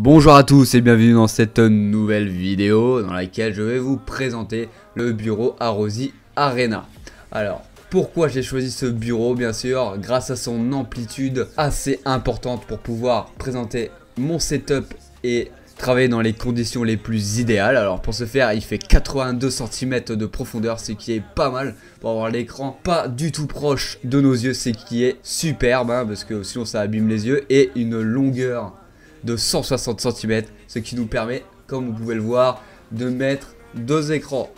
Bonjour à tous et bienvenue dans cette nouvelle vidéo dans laquelle je vais vous présenter le bureau Arrozy Arena. Alors, pourquoi j'ai choisi ce bureau? Bien sûr, grâce à son amplitude assez importante pour pouvoir présenter mon setup et travailler dans les conditions les plus idéales. Alors pour ce faire, il fait 82 cm de profondeur, ce qui est pas mal pour avoir l'écran pas du tout proche de nos yeux, ce qui est superbe hein, parce que sinon ça abîme les yeux, et une longueur de 160 cm, ce qui nous permet, comme vous pouvez le voir, de mettre deux écrans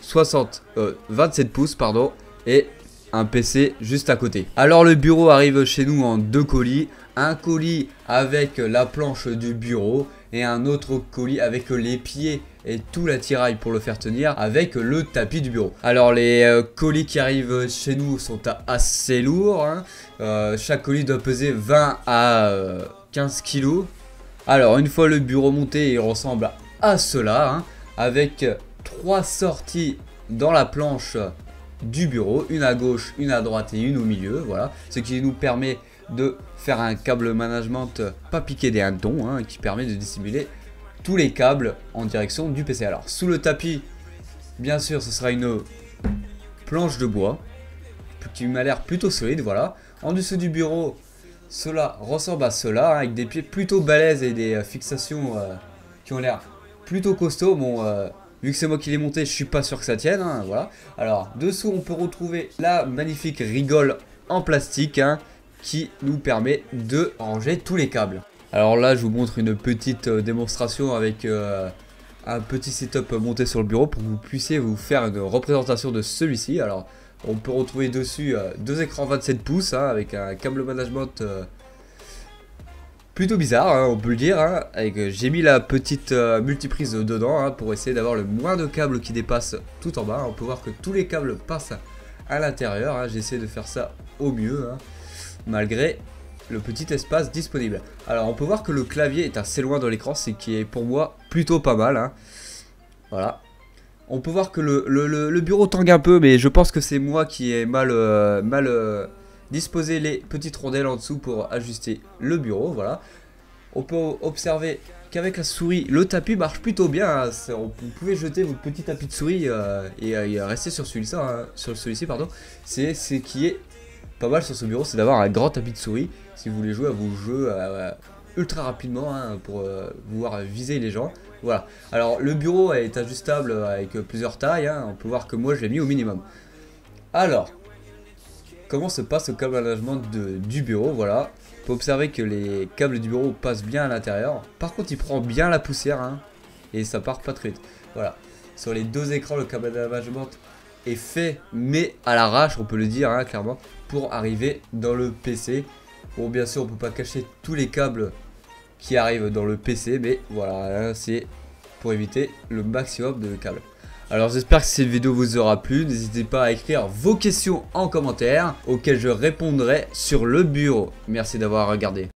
27 pouces pardon, et un PC juste à côté. Alors le bureau arrive chez nous en deux colis, un colis avec la planche du bureau et un autre colis avec les pieds et tout l'attirail pour le faire tenir avec le tapis du bureau. Alors les colis qui arrivent chez nous sont assez lourds hein. Chaque colis doit peser 20 à 15 kg. Alors une fois le bureau monté, il ressemble à cela hein, avec trois sorties dans la planche du bureau, une à gauche, une à droite et une au milieu, voilà, ce qui nous permet de faire un câble management pas piqué des hannetons, hein, qui permet de dissimuler tous les câbles en direction du PC. Alors sous le tapis, bien sûr, ce sera une planche de bois qui m'a l'air plutôt solide, voilà. En dessous du bureau, cela ressemble à cela, hein, avec des pieds plutôt balèzes et des fixations qui ont l'air plutôt costauds. Bon, vu que c'est moi qui l'ai monté, je suis pas sûr que ça tienne, hein, voilà. Alors dessous, on peut retrouver la magnifique rigole en plastique, hein, qui nous permet de ranger tous les câbles. Alors là, je vous montre une petite démonstration avec un petit setup monté sur le bureau pour que vous puissiez vous faire une représentation de celui-ci. Alors, on peut retrouver dessus deux écrans 27 pouces hein, avec un câble management plutôt bizarre, hein, on peut le dire. Hein, j'ai mis la petite multiprise dedans hein, pour essayer d'avoir le moins de câbles qui dépassent tout en bas. On peut voir que tous les câbles passent à l'intérieur. Hein, j'ai essayé de faire ça au mieux, hein, malgré le petit espace disponible. Alors on peut voir que le clavier est assez loin de l'écran, ce qui est pour moi plutôt pas mal hein. Voilà. On peut voir que le bureau tangue un peu, mais je pense que c'est moi qui ai mal disposé les petites rondelles en dessous pour ajuster le bureau, voilà. On peut observer qu'avec la souris, le tapis marche plutôt bien, hein. Vous pouvez jeter votre petit tapis de souris et rester sur celui-ci, hein, pardon. C'est ce qui est pas mal sur ce bureau, c'est d'avoir un grand tapis de souris si vous voulez jouer à vos jeux ultra rapidement hein, pour pouvoir viser les gens. Voilà. Alors le bureau est ajustable avec plusieurs tailles, hein. On peut voir que moi je l'ai mis au minimum. Alors, comment se passe le câble management du bureau? Voilà. On peut observer que les câbles du bureau passent bien à l'intérieur. Par contre, il prend bien la poussière hein, et ça part pas très vite. Voilà. Sur les deux écrans, le câble management est fait, mais à l'arrache, on peut le dire hein, clairement, pour arriver dans le PC. Bon, bien sûr, on peut pas cacher tous les câbles qui arrivent dans le PC, mais voilà, hein, c'est pour éviter le maximum de câbles. Alors j'espère que cette vidéo vous aura plu, n'hésitez pas à écrire vos questions en commentaire auxquelles je répondrai sur le bureau. Merci d'avoir regardé.